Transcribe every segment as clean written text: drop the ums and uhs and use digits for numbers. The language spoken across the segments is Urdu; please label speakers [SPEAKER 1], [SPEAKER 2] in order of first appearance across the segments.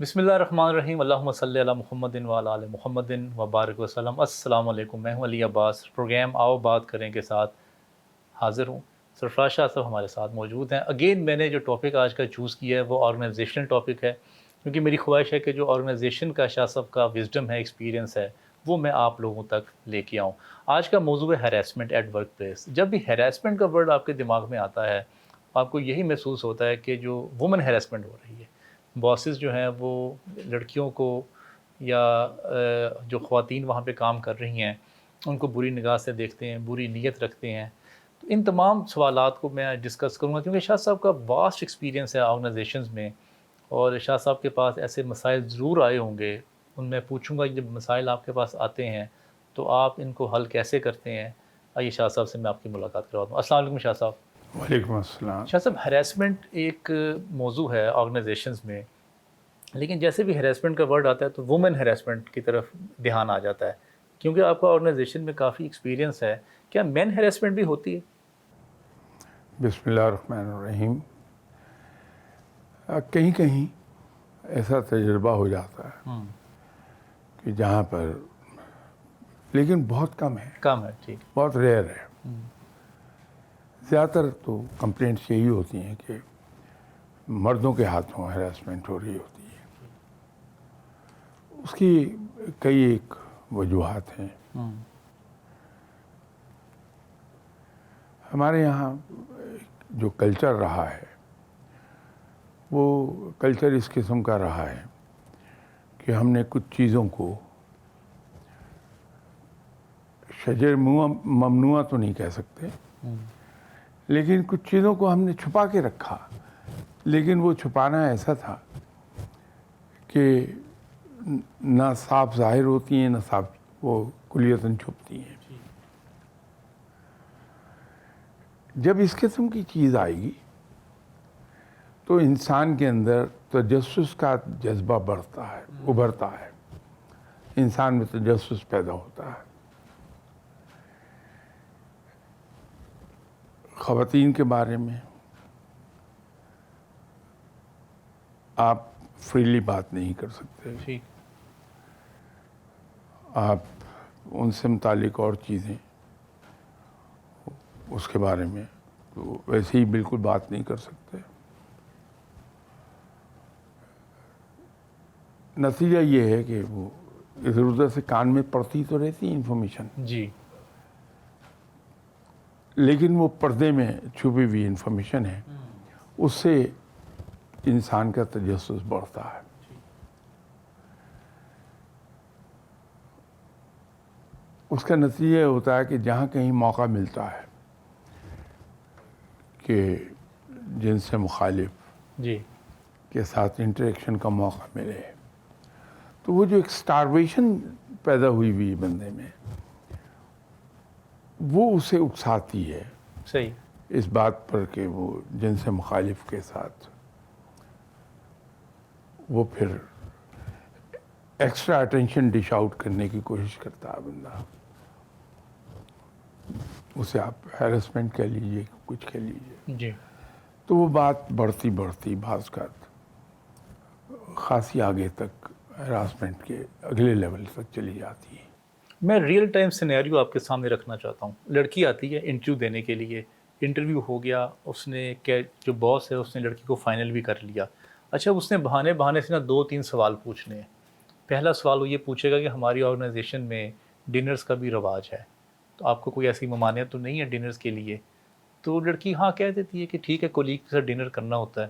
[SPEAKER 1] بسم اللہ الرحمن الرحیم، اللہم صلی علی محمد وعلی آل محمد وبارک وسلم۔ السلام علیکم، میں ہوں علی عباس۔ پروگرام آؤ بات کریں کے ساتھ حاضر ہوں۔ سرفراز شاہ صاحب ہمارے ساتھ موجود ہیں۔ اگین میں نے جو ٹاپک آج کا چوز کیا ہے وہ آرگنائزیشنل ٹاپک ہے، کیونکہ میری خواہش ہے کہ جو آرگنائزیشن کا شاہ صاحب کا وزڈم ہے، ایکسپیرینس ہے، وہ میں آپ لوگوں تک لے کے آؤں۔ آج کا موضوع ہے ہیراسمنٹ ایٹ ورک پلیس۔ جب بھی ہیراسمنٹ کا ورڈ آپ کے دماغ میں آتا ہے، آپ کو یہی محسوس ہوتا ہے کہ جو وومن ہیراسمنٹ ہو رہی ہے، باسز جو ہیں وہ لڑکیوں کو یا جو خواتین وہاں پہ کام کر رہی ہیں ان کو بری نگاہ سے دیکھتے ہیں، بری نیت رکھتے ہیں۔ تو ان تمام سوالات کو میں ڈسکس کروں گا، کیونکہ شاہ صاحب کا واسٹ ایکسپیرینس ہے آرگنائزیشنز میں، اور شاہ صاحب کے پاس ایسے مسائل ضرور آئے ہوں گے۔ ان میں پوچھوں گا کہ جب مسائل آپ کے پاس آتے ہیں تو آپ ان کو حل کیسے کرتے ہیں۔ آئیے شاہ صاحب سے میں آپ کی ملاقات کروا دوں۔ السلام علیکم شاہ صاحب۔
[SPEAKER 2] وعلیکم السلام۔
[SPEAKER 1] شاہ صاحب، ہیراسمنٹ ایک موضوع ہے آرگنائزیشنز میں، لیکن جیسے بھی ہیراسمنٹ کا ورڈ آتا ہے تو وومن ہیراسمنٹ کی طرف دھیان آ جاتا ہے، کیونکہ آپ کا آرگنائزیشن میں کافی ایکسپیرینس ہے۔ کیا مین ہیراسمنٹ بھی ہوتی ہے؟
[SPEAKER 2] بسم اللہ الرحمن الرحیم۔ کہیں کہیں ایسا تجربہ ہو جاتا ہے کہ جہاں پر، لیکن بہت کم ہے،
[SPEAKER 1] کم ہے، ٹھیک۔
[SPEAKER 2] بہت ریئر ہے۔ زیادہ تر تو کمپلینٹس یہی ہوتی ہیں کہ مردوں کے ہاتھوں ہیراسمنٹ ہو رہی ہوتی ہے۔ اس کی کئی ایک وجوہات ہیں۔ ہمارے یہاں جو کلچر رہا ہے وہ کلچر اس قسم کا رہا ہے کہ ہم نے کچھ چیزوں کو شجر ممنوعہ تو نہیں کہہ سکتے، لیکن کچھ چیزوں کو ہم نے چھپا کے رکھا، لیکن وہ چھپانا ایسا تھا کہ نہ صاف ظاہر ہوتی ہیں، نہ صاف وہ کلیتاً چھپتی ہیں۔ جب اس قسم کی چیز آئے گی تو انسان کے اندر تجسس کا جذبہ بڑھتا ہے، ابھرتا ہے، انسان میں تجسس پیدا ہوتا ہے۔ خواتین کے بارے میں آپ فریلی بات نہیں کر سکتے،
[SPEAKER 1] ٹھیک۔
[SPEAKER 2] آپ ان سے متعلق اور چیزیں اس کے بارے میں تو ویسے ہی بالکل بات نہیں کر سکتے۔ نتیجہ یہ ہے کہ وہ ادھر ادھر سے کان میں پڑتی تو رہتی ہے انفارمیشن،
[SPEAKER 1] جی،
[SPEAKER 2] لیکن وہ پردے میں چھپی ہوئی انفارمیشن ہے، اس سے انسان کا تجسس بڑھتا ہے۔ اس کا نتیجہ یہ ہوتا ہے کہ جہاں کہیں موقع ملتا ہے کہ جن سے مخالف
[SPEAKER 1] جی،
[SPEAKER 2] کے ساتھ انٹریکشن کا موقع ملے، تو وہ جو ایک سٹارویشن پیدا ہوئی بندے میں، وہ اسے اکساتی ہے
[SPEAKER 1] صحیح۔
[SPEAKER 2] اس بات پر کہ وہ جن سے مخالف کے ساتھ وہ پھر ایکسٹرا اٹینشن ڈش آؤٹ کرنے کی کوشش کرتا ہے بندہ۔ اسے آپ ہیراسمنٹ کہہ لیجیے، کچھ کہہ لیجیے،
[SPEAKER 1] جی،
[SPEAKER 2] تو وہ بات بڑھتی بعض کا خاصی آگے تک ہراسمنٹ کے اگلے لیول تک چلی جاتی ہے۔
[SPEAKER 1] میں ریئل ٹائم سینیریو آپ کے سامنے رکھنا چاہتا ہوں۔ لڑکی آتی ہے انٹرویو دینے کے لیے، انٹرویو ہو گیا، اس نے جو باس ہے اس نے لڑکی کو فائنل بھی کر لیا۔ اچھا، اس نے بہانے سے نا 2-3 سوال پوچھنے ہیں۔ پہلا سوال وہ یہ پوچھے گا کہ ہماری آرگنائزیشن میں ڈنرز کا بھی رواج ہے، تو آپ کو کوئی ایسی ممانعت تو نہیں ہے ڈنرز کے لیے؟ تو لڑکی ہاں کہہ دیتی ہے کہ ٹھیک ہے، کولیگ کے ساتھ ڈنر کرنا ہوتا ہے۔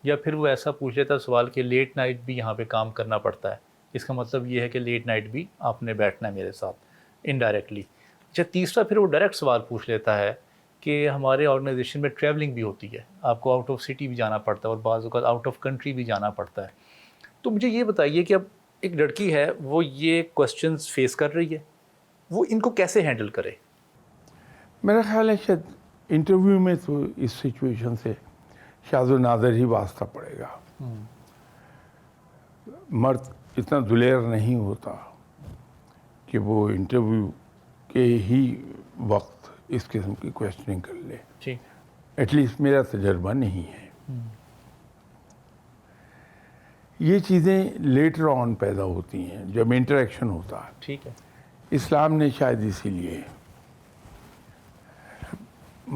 [SPEAKER 1] یا پھر وہ ایسا پوچھ لیتا ہے سوال کہ لیٹ نائٹ بھی یہاں پہ کام کرنا پڑتا ہے، اس کا مطلب یہ ہے کہ لیٹ نائٹ بھی آپ نے بیٹھنا ہے میرے ساتھ انڈائریکٹلی۔ اچھا، تیسرا پھر وہ ڈائریکٹ سوال پوچھ لیتا ہے کہ ہمارے آرگنائزیشن میں ٹریولنگ بھی ہوتی ہے، آپ کو آؤٹ آف سٹی بھی جانا پڑتا ہے اور بعض اوقات آؤٹ آف کنٹری بھی جانا پڑتا ہے۔ تو مجھے یہ بتائیے کہ اب ایک لڑکی ہے، وہ یہ کوسچنز فیس کر رہی ہے، وہ ان کو کیسے ہینڈل کرے؟
[SPEAKER 2] میرا خیال ہے شاید انٹرویو میں تو اس سچویشن سے شاذ و نادر ہی واسطہ پڑے گا۔ مرد اتنا دلیر نہیں ہوتا کہ وہ انٹرویو کے ہی وقت اس قسم کی کویسچننگ کر لے،
[SPEAKER 1] جی،
[SPEAKER 2] ایٹ لیسٹ میرا تجربہ نہیں ہے۔ یہ چیزیں لیٹر آن پیدا ہوتی ہیں جب انٹریکشن ہوتا ہے.
[SPEAKER 1] ٹھیک ہے.
[SPEAKER 2] اسلام نے شاید اسی لیے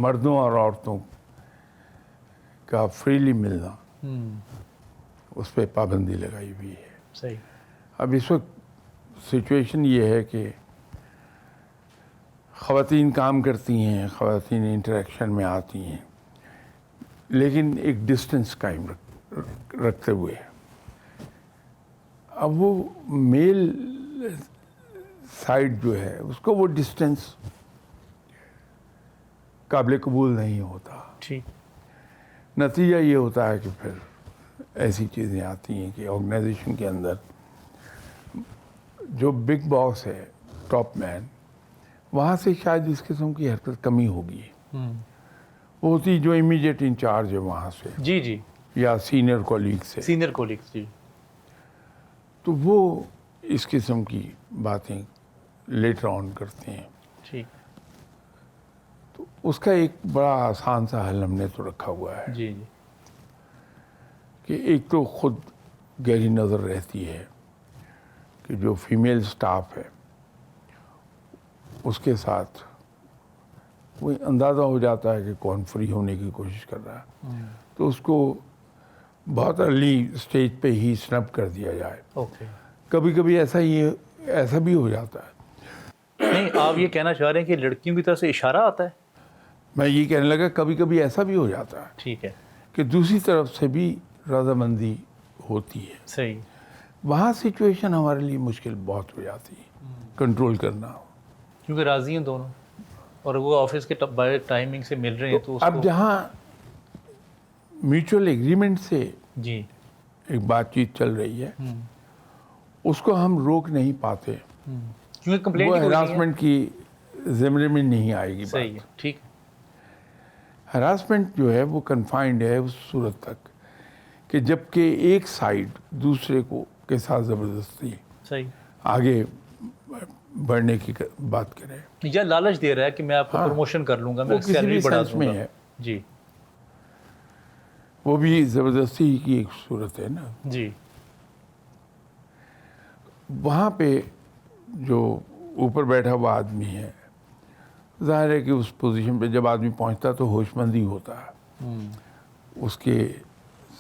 [SPEAKER 2] مردوں اور عورتوں کا فریلی ملنا اس پہ پابندی لگائی ہوئی ہے.
[SPEAKER 1] صحیح.
[SPEAKER 2] اب اس وقت سچویشن یہ ہے کہ خواتین کام کرتی ہیں, خواتین انٹریکشن میں آتی ہیں, لیکن ایک ڈسٹنس قائم رکھتے ہوئے. اب وہ میل سائڈ جو ہے اس کو وہ ڈسٹنس قابل قبول نہیں ہوتا.
[SPEAKER 1] ٹھیک.
[SPEAKER 2] نتیجہ یہ ہوتا ہے کہ پھر ایسی چیزیں آتی ہیں کہ آرگنائزیشن کے اندر جو بگ باس ہے, ٹاپ مین, وہاں سے شاید اس قسم کی حرکت کمی ہوگی. وہ ہوتی جو امیڈیٹ انچارج ہے وہاں سے,
[SPEAKER 1] جی جی,
[SPEAKER 2] یا سینئر کولیگ سے,
[SPEAKER 1] سینئر کولیگس. جی.
[SPEAKER 2] تو وہ اس قسم کی باتیں لیٹر آن کرتے ہیں.
[SPEAKER 1] ٹھیک.
[SPEAKER 2] تو اس کا ایک بڑا آسان سا حل ہم نے تو رکھا ہوا ہے
[SPEAKER 1] جی جی.
[SPEAKER 2] کہ ایک تو خود گہری نظر رہتی ہے کہ جو فیمیل سٹاف ہے اس کے ساتھ وہ اندازہ ہو جاتا ہے کہ کون فری ہونے کی کوشش کر رہا ہے, تو اس کو بہت ارلی سٹیج پہ ہی سنپ کر دیا جائے.
[SPEAKER 1] اوکے.
[SPEAKER 2] کبھی کبھی ایسا بھی ہو جاتا ہے.
[SPEAKER 1] نہیں, آپ یہ کہنا چاہ رہے ہیں کہ لڑکیوں کی طرف سے اشارہ آتا ہے؟
[SPEAKER 2] میں یہ کہنے لگا کبھی کبھی ایسا بھی ہو جاتا ہے.
[SPEAKER 1] ٹھیک ہے.
[SPEAKER 2] کہ دوسری طرف سے بھی رضامندی ہوتی ہے.
[SPEAKER 1] صحیح.
[SPEAKER 2] وہاں سچویشن ہمارے لیے مشکل بہت ہو جاتی ہے کنٹرول کرنا,
[SPEAKER 1] کیونکہ راضی ہیں دونوں اور وہ آفس کے ٹائمنگ سے مل رہے ہیں, تو
[SPEAKER 2] اب جہاں میوچل ایگریمنٹ سے
[SPEAKER 1] جی
[SPEAKER 2] ایک بات چیت چل رہی ہے اس کو ہم روک نہیں پاتے,
[SPEAKER 1] کیونکہ
[SPEAKER 2] وہ
[SPEAKER 1] کمپلینٹ
[SPEAKER 2] ہراسمنٹ کی زمرے میں نہیں آئے گی.
[SPEAKER 1] صحیح ہے. ٹھیک ہے.
[SPEAKER 2] ہراسمنٹ جو ہے وہ کنفائنڈ ہے اس صورت تک کہ جب کہ ایک سائڈ دوسرے کو کے ساتھ زبردستی
[SPEAKER 1] صحیح
[SPEAKER 2] آگے بڑھنے کی بات کرے,
[SPEAKER 1] یا لالچ دے رہا ہے کہ میں آپ کو پروموشن کر لوں گا, میں
[SPEAKER 2] کسی
[SPEAKER 1] سیلری
[SPEAKER 2] بھی
[SPEAKER 1] بڑھا
[SPEAKER 2] سینس
[SPEAKER 1] دوں
[SPEAKER 2] میں
[SPEAKER 1] گا.
[SPEAKER 2] ہے,
[SPEAKER 1] جی
[SPEAKER 2] وہ بھی زبردستی کی ایک صورت ہے نا.
[SPEAKER 1] جی.
[SPEAKER 2] وہاں پہ جو اوپر بیٹھا ہوا آدمی ہے, ظاہر ہے کہ اس پوزیشن پہ جب آدمی پہنچتا تو ہوش مندی ہوتا ہے, اس کے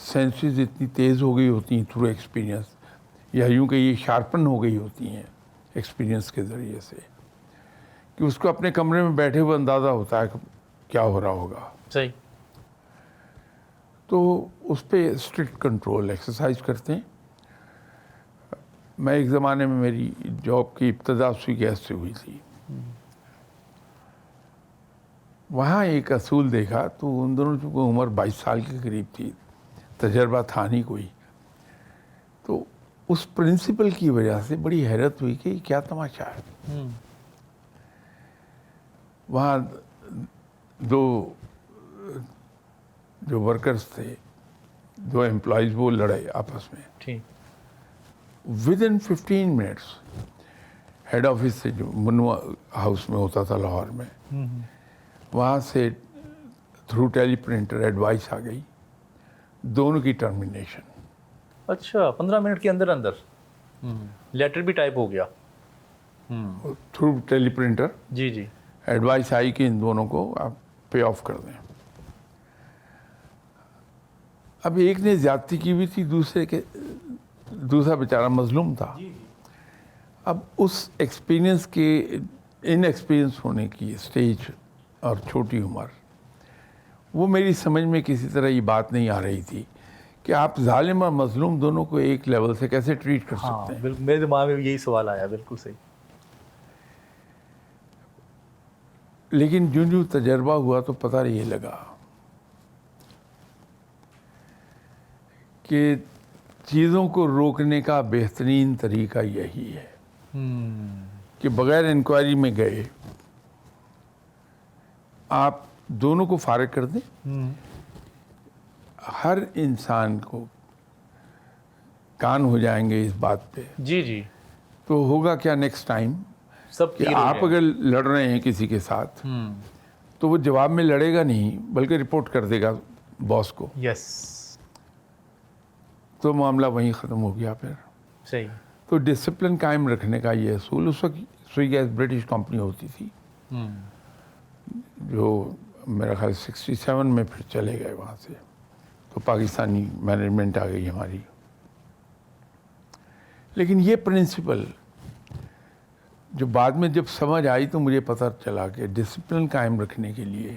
[SPEAKER 2] سینسز اتنی تیز ہو گئی ہوتی ہیں تھرو ایکسپیرینس, یا یوں کہ یہ شارپن ہو گئی ہوتی ہیں ایکسپیرینس کے ذریعے سے, کہ اس کو اپنے کمرے میں بیٹھے ہوئے اندازہ ہوتا ہے کہ کیا ہو رہا ہوگا.
[SPEAKER 1] صحیح.
[SPEAKER 2] تو اس پہ اسٹرکٹ کنٹرول ایکسرسائز کرتے ہیں. میں ایک زمانے میں میری جاب کی ابتدا سوئی گیس سے ہوئی تھی, وہاں ایک اصول دیکھا تو ان دونوں کی عمر 22 سال کے قریب تھی, تجربہ تھا نہیں کوئی, تو اس پرنسپل کی وجہ سے بڑی حیرت ہوئی کہ کیا تماشا ہے. وہاں دو جو ورکرز تھے, دو امپلائیز, وہ لڑے آپس میں.
[SPEAKER 1] ٹھیک.
[SPEAKER 2] Within 15 minutes head office سے, جو منوا ہاؤس میں ہوتا تھا لاہور میں, وہاں سے تھرو ٹیلی پرنٹر ایڈوائس آ گئی, دونوں کی ٹرمینیشن.
[SPEAKER 1] اچھا, 15 منٹ کے اندر اندر لیٹر بھی ٹائپ ہو گیا
[SPEAKER 2] تھرو ٹیلی پرنٹر.
[SPEAKER 1] جی جی.
[SPEAKER 2] ایڈوائس آئی کہ ان دونوں کو آپ پے آف کر دیں. اب ایک نے زیادتی کی ہوئی تھی, دوسرا بیچارہ مظلوم تھا. اب اس ایکسپیرینس کے ان ایکسپیرینس ہونے کی اسٹیج اور چھوٹی عمر, وہ میری سمجھ میں کسی طرح یہ بات نہیں آ رہی تھی کہ آپ ظالم اور مظلوم دونوں کو ایک لیول سے کیسے ٹریٹ کر سکتے ہیں.
[SPEAKER 1] بالکل, میرے دماغ میں یہی سوال آیا. بالکل صحیح.
[SPEAKER 2] لیکن جو تجربہ ہوا تو پتہ یہ لگا کہ چیزوں کو روکنے کا بہترین طریقہ یہی ہے کہ بغیر انکوائری میں گئے آپ دونوں کو فارغ کر دیں. ہر انسان کو کان ہو جائیں گے اس بات پہ.
[SPEAKER 1] جی جی.
[SPEAKER 2] تو ہوگا کیا نیکسٹ ٹائم
[SPEAKER 1] سب
[SPEAKER 2] کہ آپ اگر لڑ رہے ہیں کسی کے ساتھ تو وہ جواب میں لڑے گا نہیں, بلکہ رپورٹ کر دے گا باس کو.
[SPEAKER 1] یس.
[SPEAKER 2] تو معاملہ وہیں ختم ہو گیا پھر.
[SPEAKER 1] صحیح.
[SPEAKER 2] تو ڈسپلن قائم رکھنے کا یہ اصول, اس وقت سوئی گیس برٹش کمپنی ہوتی تھی, جو میرا خیال 67 میں پھر چلے گئے وہاں سے, تو پاکستانی مینجمنٹ آ گئی ہماری. لیکن یہ پرنسپل جو بعد میں جب سمجھ آئی تو مجھے پتہ چلا کہ ڈسپلن قائم رکھنے کے لیے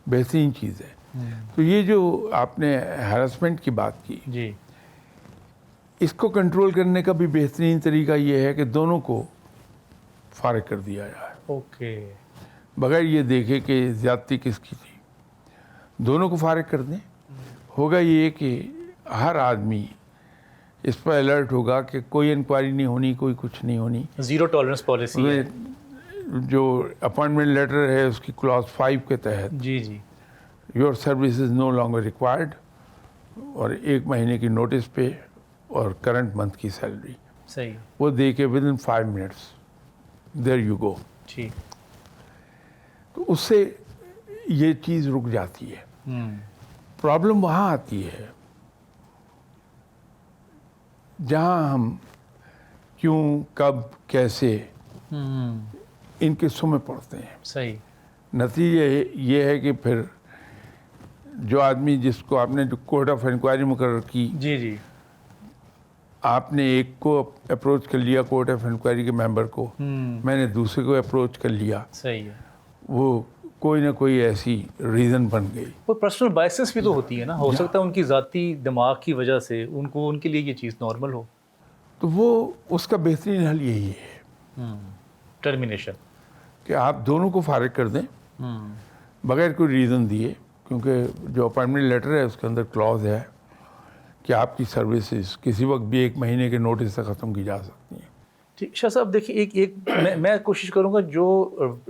[SPEAKER 2] بہترین چیز ہے. تو یہ جو آپ نے ہراسمنٹ کی بات کی,
[SPEAKER 1] جی,
[SPEAKER 2] اس کو کنٹرول کرنے کا بھی بہترین طریقہ یہ ہے کہ دونوں کو فارغ کر دیا جائے.
[SPEAKER 1] اوکے.
[SPEAKER 2] بغیر یہ دیکھے کہ زیادتی کس کی تھی, دونوں کو فارغ کر دیں. ہوگا یہ کہ ہر آدمی اس پر الرٹ ہوگا کہ کوئی انکوائری نہیں ہونی, کوئی کچھ نہیں ہونی.
[SPEAKER 1] زیرو ٹالرنس پالیسی ہے.
[SPEAKER 2] جو اپوائنٹمنٹ لیٹر ہے اس کی کلاس 5 کے تحت
[SPEAKER 1] جی جی,
[SPEAKER 2] your service is no longer required, اور 1 مہینے کی نوٹس پہ اور کرنٹ منتھ کی سیلری
[SPEAKER 1] صحیح.
[SPEAKER 2] وہ دے کے with in 5 minutes there you go.
[SPEAKER 1] ٹھیک.
[SPEAKER 2] تو اس سے یہ چیز رک جاتی ہے. پرابلم وہاں آتی ہے جہاں ہم کیوں, کب, کیسے ان قصوں میں پڑھتے ہیں.
[SPEAKER 1] صحیح.
[SPEAKER 2] نتیجہ یہ ہے کہ پھر جو آدمی جس کو آپ نے جو کورٹ آف انکوائری مقرر کی,
[SPEAKER 1] جی جی,
[SPEAKER 2] آپ نے ایک کو اپروچ کر لیا کورٹ آف انکوائری کے ممبر کو, میں نے دوسرے کو اپروچ کر لیا,
[SPEAKER 1] صحیح ہے.
[SPEAKER 2] وہ کوئی نہ کوئی ایسی ریزن بن گئی.
[SPEAKER 1] وہ پرسنل بائسس بھی تو ہوتی ہے نا, ہو سکتا ہے ان کی ذاتی دماغ کی وجہ سے ان کے لیے یہ چیز نارمل ہو.
[SPEAKER 2] تو وہ اس کا بہترین حل یہی ہے
[SPEAKER 1] ٹرمینیشن,
[SPEAKER 2] کہ آپ دونوں کو فارغ کر دیں بغیر کوئی ریزن دیے, کیونکہ جو اپائنٹمنٹ لیٹر ہے اس کے اندر کلاز ہے کہ آپ کی سروسز کسی وقت بھی 1 مہینے کے نوٹس سے ختم کی جا سکتی ہیں.
[SPEAKER 1] ٹھیک. شاہ صاحب دیکھیے, میں کوشش کروں گا جو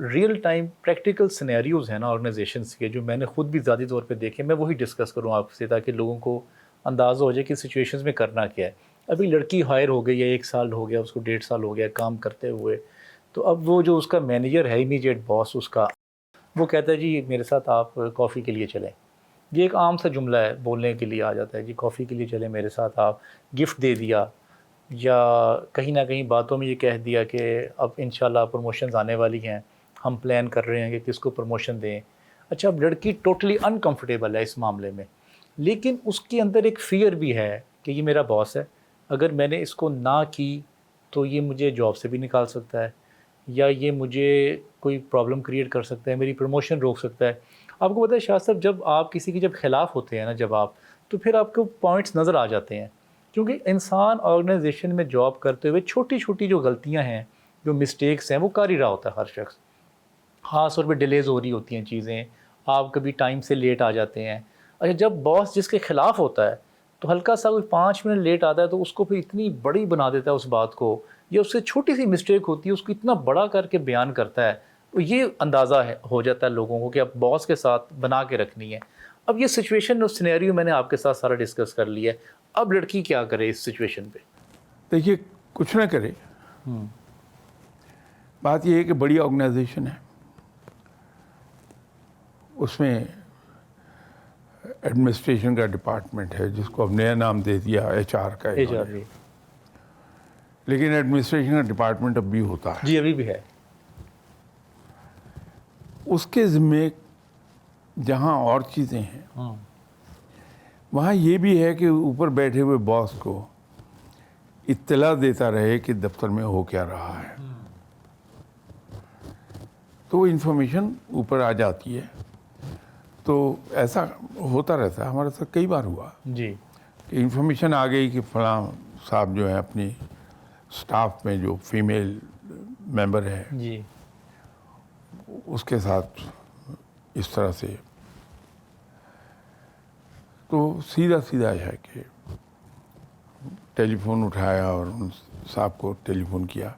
[SPEAKER 1] ریئل ٹائم پریکٹیکل سینیریوز ہیں نا آرگنائزیشنس کے, جو میں نے خود بھی ذاتی طور پہ دیکھے, میں وہی ڈسکس کروں آپ سے تاکہ لوگوں کو اندازہ ہو جائے کہ سچویشنز میں کرنا کیا ہے. ابھی لڑکی ہائر ہو گئی ہے, 1 سال ہو گیا, اس کو 1.5 سال ہو گیا کام کرتے ہوئے, تو اب وہ جو اس کا مینیجر ہے, امیڈیٹ باس اس کا, وہ کہتا ہے جی میرے ساتھ آپ کافی کے لیے چلیں. یہ ایک عام سا جملہ ہے, بولنے کے لیے آ جاتا ہے, جی کافی کے لیے چلیں میرے ساتھ, آپ گفٹ دے دیا, یا کہیں نہ کہیں باتوں میں یہ کہہ دیا کہ اب انشاءاللہ پروموشنز آنے والی ہیں, ہم پلان کر رہے ہیں کہ کس کو پروموشن دیں. اچھا, اب لڑکی ٹوٹلی انکمفرٹیبل ہے اس معاملے میں, لیکن اس کے اندر ایک فیئر بھی ہے کہ یہ میرا باس ہے, اگر میں نے اس کو نہ کی تو یہ مجھے جاب سے بھی نکال سکتا ہے, یا یہ مجھے کوئی پرابلم کریٹ کر سکتا ہے, میری پروموشن روک سکتا ہے. آپ کو پتہ ہے شاہ صاحب, جب آپ کسی کی جب خلاف ہوتے ہیں نا, جب آپ, تو پھر آپ کو پوائنٹس نظر آ جاتے ہیں, کیونکہ انسان آرگنائزیشن میں جاب کرتے ہوئے چھوٹی چھوٹی جو غلطیاں ہیں, جو مسٹیکس ہیں, وہ کر ہی رہا ہوتا ہے ہر شخص. خاص طور پہ ڈیلیز ہو رہی ہوتی ہیں چیزیں, آپ کبھی ٹائم سے لیٹ آ جاتے ہیں. اچھا, جب باس جس کے خلاف ہوتا ہے تو ہلکا سا کوئی 5 منٹ لیٹ آتا ہے تو اس کو پھر اتنی بڑی بنا دیتا ہے اس بات کو, یا اس سے چھوٹی سی مسٹیک ہوتی ہے اس کو اتنا بڑا کر کے بیان کرتا ہے. تو یہ اندازہ ہو جاتا ہے لوگوں کو کہ اب باس کے ساتھ بنا کے رکھنی ہے. اب یہ سچویشن اور سینیریو میں نے آپ کے ساتھ سارا ڈسکس کر لیا ہے, اب لڑکی کیا کرے اس سچویشن پہ؟
[SPEAKER 2] دیکھیے, کچھ نہ کرے. بات یہ ہے کہ بڑی آرگنائزیشن ہے, اس میں ایڈمنسٹریشن کا ڈپارٹمنٹ ہے جس کو اب نیا نام دے دیا HR کا. لیکن ایڈمنسٹریشن کا ڈپارٹمنٹ اب بھی ہوتا ہے.
[SPEAKER 1] جی, ابھی بھی ہے.
[SPEAKER 2] اس کے ذمے جہاں اور چیزیں ہیں وہاں یہ بھی ہے کہ اوپر بیٹھے ہوئے باس کو اطلاع دیتا رہے کہ دفتر میں ہو کیا رہا ہے. تو وہ انفارمیشن اوپر آ جاتی ہے. تو ایسا ہوتا رہتا ہے, ہمارے ساتھ کئی بار ہوا
[SPEAKER 1] جی,
[SPEAKER 2] کہ انفارمیشن آ گئی کہ فلاں صاحب جو ہے اپنی سٹاف میں جو فیمیل ممبر ہے
[SPEAKER 1] جی,
[SPEAKER 2] اس کے ساتھ اس طرح سے. تو سیدھا ہے کہ ٹیلی فون اٹھایا اور ان صاحب کو ٹیلی فون کیا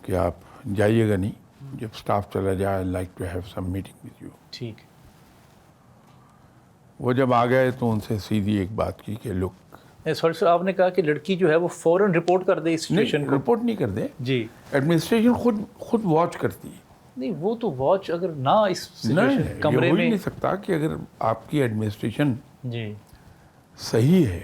[SPEAKER 2] کہ آپ جائیے گا نہیں, جب سٹاف چلا جائے I'd like to have some meeting with you.
[SPEAKER 1] ٹھیک.
[SPEAKER 2] وہ جب آ گئے تو ان سے سیدھی ایک بات کی کہ لک,
[SPEAKER 1] سوری سر, آپ نے کہا کہ لڑکی جو ہے وہ فوراً رپورٹ کر دے اس سچویشن کو.
[SPEAKER 2] رپورٹ نہیں کر دے,
[SPEAKER 1] جی,
[SPEAKER 2] ایڈمنسٹریشن خود واچ کرتی ہے.
[SPEAKER 1] نہیں, وہ تو واچ اگر نہ اس سچویشن کمرے
[SPEAKER 2] یہ ہو ہی
[SPEAKER 1] میں,
[SPEAKER 2] نہیں سکتا کہ اگر آپ کی ایڈمنسٹریشن
[SPEAKER 1] جی,
[SPEAKER 2] صحیح ہے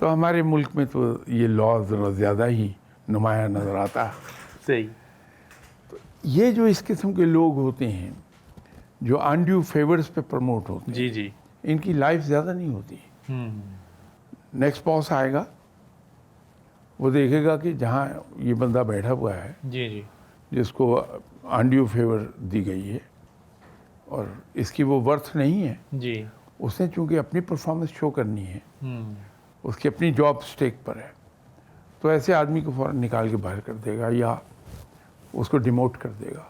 [SPEAKER 2] تو ہمارے ملک میں تو یہ لا ذرا زیادہ ہی نمایاں نظر آتا ہے.
[SPEAKER 1] صحیح.
[SPEAKER 2] یہ جو اس قسم کے لوگ ہوتے ہیں جو انڈیو فیورز پہ پروموٹ ہوتے ہیں,
[SPEAKER 1] جی جی.
[SPEAKER 2] ان کی لائف زیادہ نہیں ہوتی. نیکسٹ باس آئے گا, وہ دیکھے گا کہ جہاں یہ بندہ بیٹھا ہوا ہے
[SPEAKER 1] جی جی.
[SPEAKER 2] جس کو انڈیو فیور دی گئی ہے اور اس کی وہ ورتھ نہیں ہے,
[SPEAKER 1] جی.
[SPEAKER 2] اس نے چونکہ اپنی پرفارمنس شو کرنی ہے, اس کی اپنی جاب سٹیک پر ہے, تو ایسے آدمی کو فوراً نکال کے باہر کر دے گا یا اس کو ڈیموٹ کر دے گا.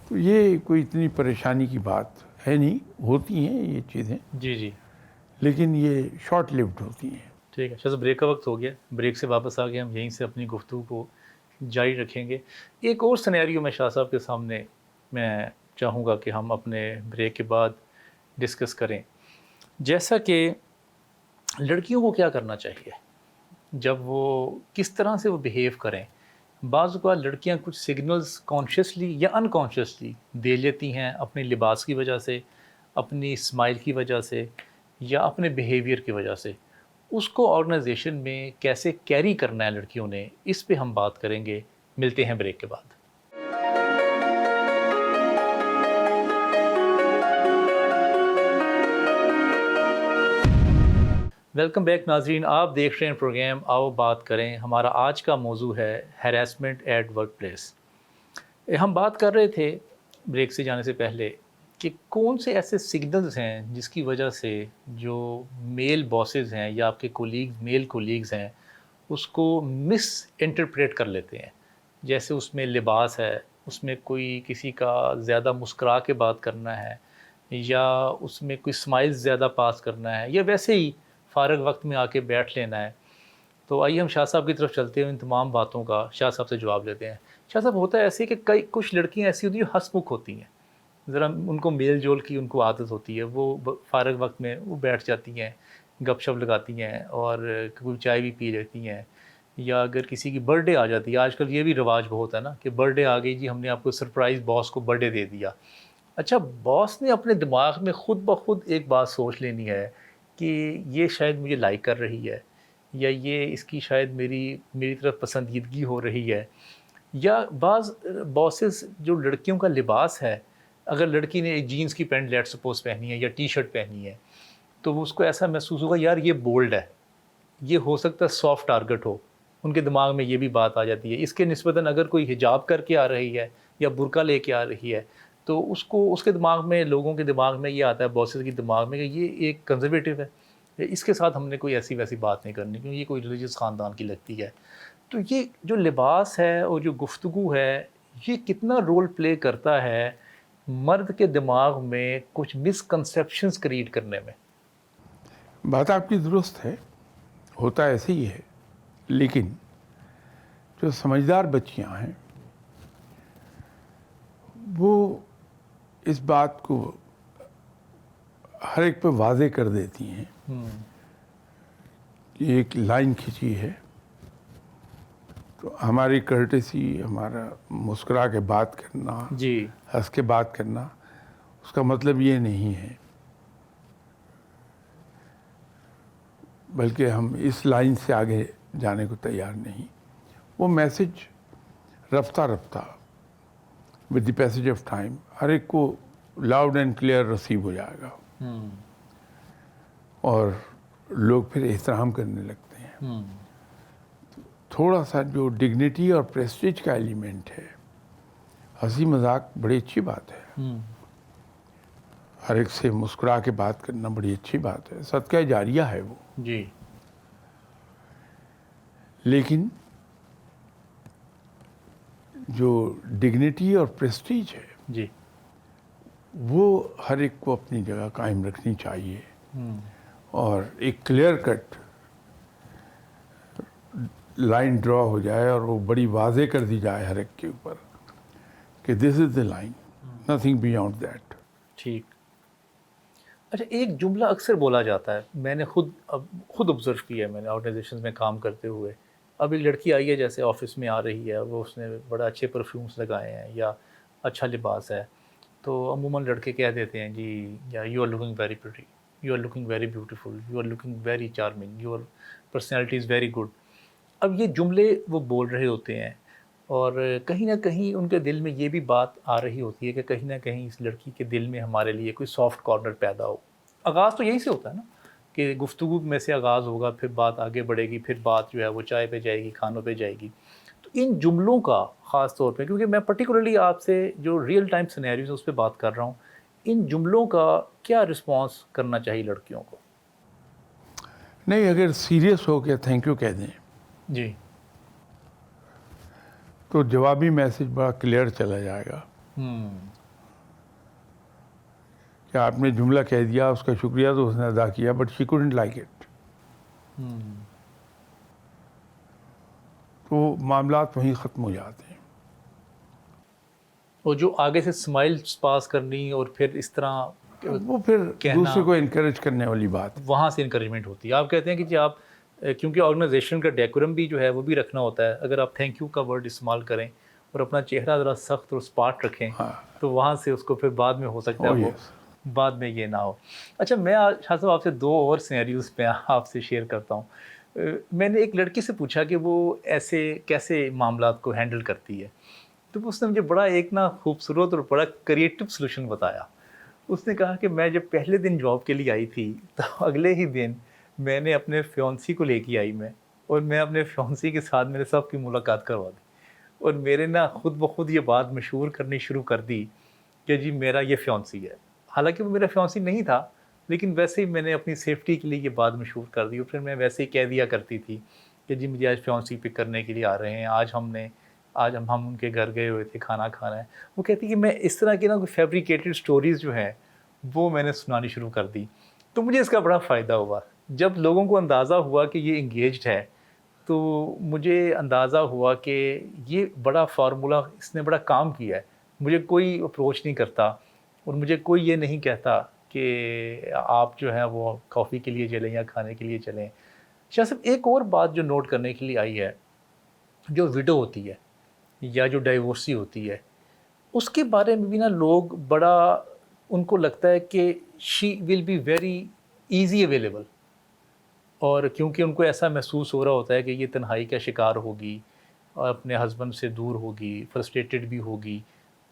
[SPEAKER 2] تو یہ کوئی اتنی پریشانی کی بات ہے نہیں, ہوتی ہیں یہ چیزیں,
[SPEAKER 1] جی جی.
[SPEAKER 2] لیکن یہ شارٹ لیوڈ ہوتی ہیں.
[SPEAKER 1] ٹھیک ہے شاہ صاحب, بریک کا وقت ہو گیا, بریک سے واپس آ کے ہم یہیں سے اپنی گفتگو کو جاری رکھیں گے. ایک اور سنیریو میں شاہ صاحب کے سامنے میں چاہوں گا کہ ہم اپنے بریک کے بعد ڈسکس کریں. جیسا کہ لڑکیوں کو کیا کرنا چاہیے جب وہ کس طرح سے وہ بیہیو کریں. بعض اوقات لڑکیاں کچھ سگنلز کانشیسلی یا انکانشیسلی دے لیتی ہیں اپنے لباس کی وجہ سے, اپنی اسمائل کی وجہ سے, یا اپنے بیہیویئر کی وجہ سے. اس کو آرگنائزیشن میں کیسے کیری کرنا ہے لڑکیوں نے, اس پہ ہم بات کریں گے. ملتے ہیں بریک کے بعد. ویلکم بیک ناظرین, آپ دیکھ رہے ہیں پروگرام آؤ بات کریں. ہمارا آج کا موضوع ہے ہیراسمنٹ ایٹ ورک پلیس. ہم بات کر رہے تھے بریک سے جانے سے پہلے کہ کون سے ایسے سگنلز ہیں جس کی وجہ سے جو میل باسز ہیں یا آپ کے میل کولیگز ہیں اس کو مس انٹرپریٹ کر لیتے ہیں. جیسے اس میں لباس ہے, اس میں کوئی کسی کا زیادہ مسکرا کے بات کرنا ہے, یا اس میں کوئی سمائل زیادہ پاس کرنا ہے, یا ویسے ہی فارغ وقت میں آ کے بیٹھ لینا ہے. تو آئیے ہم شاہ صاحب کی طرف چلتے ہیں, ان تمام باتوں کا شاہ صاحب سے جواب لیتے ہیں. شاہ صاحب, ہوتا ہے ایسے کہ کچھ لڑکیاں ایسی ہوتی ہیں جو ہنس مکھ ہوتی ہیں, ذرا ان کو میل جول کی ان کو عادت ہوتی ہے, وہ فارغ وقت میں وہ بیٹھ جاتی ہیں, گپ شپ لگاتی ہیں اور کوئی چائے بھی پی لیتی ہیں. یا اگر کسی کی برتھ ڈے آ جاتی ہے, آج کل یہ بھی رواج بہت ہے نا کہ برتھ ڈے آ گئی جی, ہم نے آپ کو سرپرائز باس کو برتھ ڈے دے دیا. اچھا, باس نے اپنے دماغ میں خود بخود ایک بات سوچ لینی ہے کہ یہ شاید مجھے لائک کر رہی ہے, یا یہ اس کی شاید میری طرف پسندیدگی ہو رہی ہے. یا بعض باسز جو لڑکیوں کا لباس ہے, اگر لڑکی نے ایک جینس کی پینٹ لیٹ سپوز پہنی ہے یا ٹی شرٹ پہنی ہے, تو وہ اس کو ایسا محسوس ہوگا یار یہ بولڈ ہے, یہ ہو سکتا ہے سافٹ ٹارگٹ ہو. ان کے دماغ میں یہ بھی بات آ جاتی ہے. اس کے نسبتاً اگر کوئی حجاب کر کے آ رہی ہے یا برقع لے کے آ رہی ہے, تو اس کے دماغ میں, لوگوں کے دماغ میں یہ آتا ہے, باسز کی دماغ میں, کہ یہ ایک کنزرویٹو ہے, اس کے ساتھ ہم نے کوئی ایسی ویسی بات نہیں کرنی کیونکہ یہ کوئی ریلیجیس خاندان کی لگتی ہے. تو یہ جو لباس ہے اور جو گفتگو ہے, یہ کتنا رول پلے کرتا ہے مرد کے دماغ میں کچھ مسکنسیپشنز کریٹ کرنے میں.
[SPEAKER 2] بات آپ کی درست ہے, ہوتا ایسے ہی ہے, لیکن جو سمجھدار بچیاں ہیں وہ اس بات کو ہر ایک پہ واضح کر دیتی ہیں کہ ایک لائن کھینچی ہے تو ہماری کرٹیسی, ہمارا مسکرا کے بات کرنا,
[SPEAKER 1] جی,
[SPEAKER 2] ہنس کے بات کرنا, اس کا مطلب یہ نہیں ہے, بلکہ ہم اس لائن سے آگے جانے کو تیار نہیں. وہ میسج رفتہ رفتہ with the passage of time ہر ایک کو لاؤڈ اینڈ کلیئر ریسیو ہو جائے گا, اور لوگ پھر احترام کرنے لگتے ہیں. تھوڑا سا جو ڈگنیٹی اور پریسٹیج کا ایلیمنٹ ہے, ہنسی مذاق بڑی اچھی بات ہے, ہر ایک سے مسکرا کے بات کرنا بڑی اچھی بات ہے, صدقہ جاریہ ہے وہ.
[SPEAKER 1] جی,
[SPEAKER 2] لیکن جو ڈگنیٹی اور پریسٹیج ہے
[SPEAKER 1] جی,
[SPEAKER 2] وہ ہر ایک کو اپنی جگہ قائم رکھنی چاہیے, اور ایک کلیئر کٹ لائن ڈرا ہو جائے اور وہ بڑی واضح کر دی جائے ہر ایک کے اوپر کہ this is the line, nothing beyond that.
[SPEAKER 1] ٹھیک. اچھا, ایک جملہ اکثر بولا جاتا ہے, میں نے خود آبزرو کیا ہے, میں نے آرگنائزیشنز میں کام کرتے ہوئے. اب ایک لڑکی آئی ہے, جیسے آفس میں آ رہی ہے, وہ اس نے بڑا اچھے پرفیومس لگائے ہیں یا اچھا لباس ہے, تو عموماً لڑکے کہہ دیتے ہیں جی یا you are looking very pretty, you are looking very beautiful, you are looking very charming, your personality is very good. اب یہ جملے وہ بول رہے ہوتے ہیں اور کہیں نہ کہیں ان کے دل میں یہ بھی بات آ رہی ہوتی ہے کہ کہیں نہ کہیں اس لڑکی کے دل میں ہمارے لیے کوئی سافٹ کارنر پیدا ہو. آغاز تو یہی سے ہوتا ہے نا کہ گفتگو میں سے آغاز ہوگا, پھر بات آگے بڑھے گی, پھر بات جو ہے وہ چائے پہ جائے گی, کھانوں پہ جائے گی. تو ان جملوں کا خاص طور پہ, کیونکہ میں پرٹیکولرلی آپ سے جو ریئل ٹائم سینیریوز ہیں اس پہ بات کر رہا ہوں, ان جملوں کا کیا رسپانس کرنا چاہیے لڑکیوں کو؟
[SPEAKER 2] نہیں, اگر سیریس ہو کے تھینک یو کہہ دیں
[SPEAKER 1] جی
[SPEAKER 2] تو جوابی میسج بڑا کلیئر چلا جائے گا کہ آپ نے جملہ کہہ دیا, اس کا شکریہ تو اس نے ادا کیا, but she couldn't like it. تو معاملات وہیں ختم ہو جاتے ہیں.
[SPEAKER 1] اور جو آگے سے اسمائلس پاس کرنی اور پھر اس طرح
[SPEAKER 2] وہ پھر
[SPEAKER 1] کہنا,
[SPEAKER 2] دوسرے کو انکریج کرنے والی بات.
[SPEAKER 1] وہاں سے انکریجمنٹ ہوتی ہے. آپ کہتے ہیں کہ جی آپ, کیونکہ آرگنائزیشن کا ڈیکورم بھی جو ہے وہ بھی رکھنا ہوتا ہے, اگر آپ تھینک یو کا ورڈ استعمال کریں اور اپنا چہرہ ذرا سخت اور اسپاٹ رکھیں تو وہاں سے اس کو پھر بعد میں ہو سکتا ہے وہ بعد میں یہ نہ ہو. اچھا, میں شاہ صاحب آپ سے 2 اور سینیریوز پہ آپ سے شیئر کرتا ہوں. میں نے ایک لڑکی سے پوچھا کہ وہ ایسے کیسے معاملات کو ہینڈل کرتی ہے, تو اس نے مجھے بڑا ایک نا خوبصورت اور بڑا کریٹو سلوشن بتایا. اس نے کہا کہ میں جب پہلے دن جاب کے لیے آئی تھی تو اگلے ہی دن میں نے اپنے فیونسی کو لے کے آئی میں, اور میں اپنے فیونسی کے ساتھ میرے سب کی ملاقات کروا دی, اور میرے نا خود بخود یہ بات مشہور کرنی شروع کر دی کہ جی میرا یہ فیونسی ہے. حالانکہ وہ میرا فیونسی نہیں تھا, لیکن ویسے ہی میں نے اپنی سیفٹی کے لیے یہ بات مشہور کر دی, اور پھر میں ویسے ہی کہہ دیا کرتی تھی کہ جی مجھے آج فیونسی پک کرنے کے لیے آ رہے ہیں, آج ہم ان کے گھر گئے ہوئے تھے, کھانا کھانا ہے. وہ کہتی کہ میں اس طرح کی نا کوئی فیبریکیٹڈ سٹوریز جو ہیں وہ میں نے سنانی شروع کر دی. تو مجھے اس کا بڑا فائدہ ہوا. جب لوگوں کو اندازہ ہوا کہ یہ انگیجڈ ہے تو مجھے اندازہ ہوا کہ یہ بڑا فارمولہ اس نے بڑا کام کیا ہے. مجھے کوئی اپروچ نہیں کرتا اور مجھے کوئی یہ نہیں کہتا کہ آپ جو ہیں وہ کافی کے لیے چلیں یا کھانے کے لیے چلیں. شاہ صاحب, ایک اور بات جو نوٹ کرنے کے لیے آئی ہے, جو وڈو ہوتی ہے یا جو ڈائیورسی ہوتی ہے, اس کے بارے میں بھی نا لوگ بڑا, ان کو لگتا ہے کہ she will be very easy available, اور کیونکہ ان کو ایسا محسوس ہو رہا ہوتا ہے کہ یہ تنہائی کا شکار ہوگی اور اپنے ہسبینڈ سے دور ہوگی, فرسٹریٹڈ بھی ہوگی,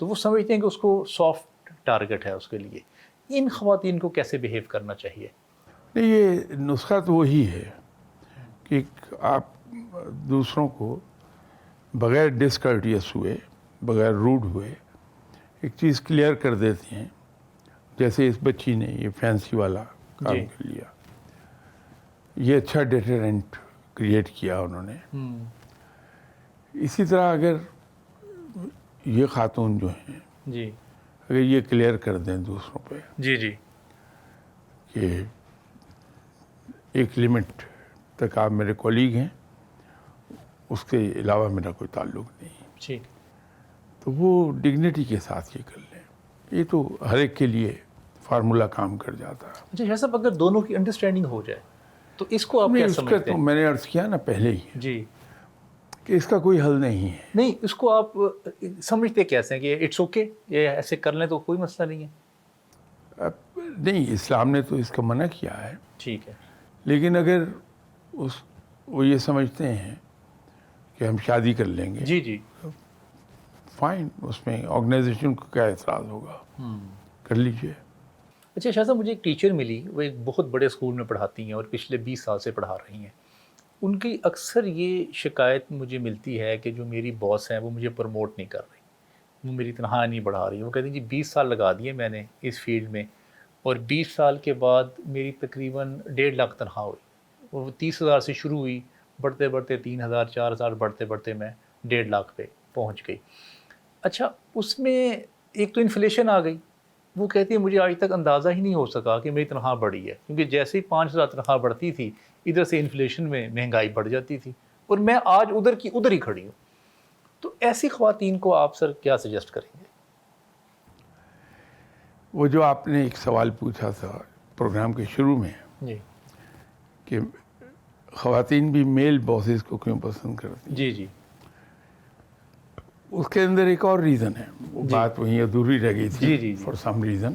[SPEAKER 1] تو وہ سمجھتے ہیں کہ اس کو سافٹ ٹارگٹ ہے اس کے لیے. ان خواتین کو کیسے بیہیو کرنا چاہیے؟
[SPEAKER 2] نہیں, یہ نسخہ تو وہی ہے کہ آپ دوسروں کو بغیر ڈسکرٹیس ہوئے, بغیر روڈ ہوئے ایک چیز کلیئر کر دیتے ہیں. جیسے اس بچی نے یہ فینسی والا کام کر لیا, یہ اچھا ڈیٹرنٹ کریٹ کیا انہوں نے. اسی طرح اگر یہ خاتون جو ہیں
[SPEAKER 1] جی
[SPEAKER 2] اگر یہ کلیئر کر دیں دوسروں پہ
[SPEAKER 1] جی جی
[SPEAKER 2] کہ ایک لمٹ تک آپ میرے کولیگ ہیں, اس کے علاوہ میرا کوئی تعلق نہیں,
[SPEAKER 1] ٹھیک,
[SPEAKER 2] تو وہ ڈگنیٹی کے ساتھ یہ کر لیں. یہ تو ہر ایک کے لیے فارمولہ کام کر جاتا ہے.
[SPEAKER 1] اچھا شاہ صاحب, اگر دونوں کی انڈرسٹینڈنگ ہو جائے تو اس کو آپ
[SPEAKER 2] نہیں,
[SPEAKER 1] کیا
[SPEAKER 2] اس کا
[SPEAKER 1] سمجھتے
[SPEAKER 2] تو
[SPEAKER 1] ہیں؟
[SPEAKER 2] میں نے عرض کیا نا پہلے ہی
[SPEAKER 1] جی,
[SPEAKER 2] کہ اس کا کوئی حل نہیں ہے.
[SPEAKER 1] نہیں, اس کو آپ سمجھتے کیسے ہیں کہ اٹس اوکے, یہ ایسے کر لیں تو کوئی مسئلہ نہیں ہے؟
[SPEAKER 2] نہیں, اسلام نے تو اس کا منع کیا ہے,
[SPEAKER 1] ٹھیک ہے,
[SPEAKER 2] لیکن اگر وہ یہ سمجھتے ہیں کہ ہم شادی کر لیں گے,
[SPEAKER 1] جی جی,
[SPEAKER 2] فائن, اس میں آرگنائزیشن کو کیا اعتراض ہوگا, کر لیجئے.
[SPEAKER 1] اچھا شاہ صاحب, مجھے ایک ٹیچر ملی, وہ ایک بہت بڑے اسکول میں پڑھاتی ہیں اور پچھلے 20 سال سے پڑھا رہی ہیں. ان کی اکثر یہ شکایت مجھے ملتی ہے کہ جو میری باس ہیں وہ مجھے پروموٹ نہیں کر رہی, وہ میری تنخواہ نہیں بڑھا رہی. وہ کہتی ہیں جی 20 سال لگا دیے میں نے اس فیلڈ میں, اور 20 سال کے بعد میری تقریباً 1.5 لاکھ تنخواہ ہوئی, اور 30,000 سے شروع ہوئی, بڑھتے بڑھتے 3,000 4,000 بڑھتے بڑھتے میں 1.5 لاکھ پہ پہنچ گئی. اچھا, اس میں ایک تو انفلیشن آ گئی. وہ کہتی ہے مجھے آج تک اندازہ ہی نہیں ہو سکا کہ میری تنخواہ بڑھی ہے, کیونکہ جیسے ہی 5,000 تنخواہ بڑھتی تھی ادھر سے انفلیشن میں مہنگائی بڑھ جاتی تھی, اور میں آج ادھر کی ادھر ہی کھڑی ہوں. تو ایسی خواتین کو آپ سر کیا سجیسٹ کریں گے؟
[SPEAKER 2] وہ جو آپ نے ایک سوال پوچھا تھا پروگرام کے شروع میں
[SPEAKER 1] جی
[SPEAKER 2] کہ خواتین بھی میل باسز کو کیوں پسند کرتی ہیں,
[SPEAKER 1] جی جی,
[SPEAKER 2] اس کے اندر ایک اور ریزن ہے. وہ بات وہیں ادھوری رہ گئی
[SPEAKER 1] جی
[SPEAKER 2] تھی
[SPEAKER 1] جی جی,
[SPEAKER 2] for some reason.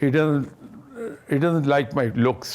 [SPEAKER 2] he doesn't like my looks.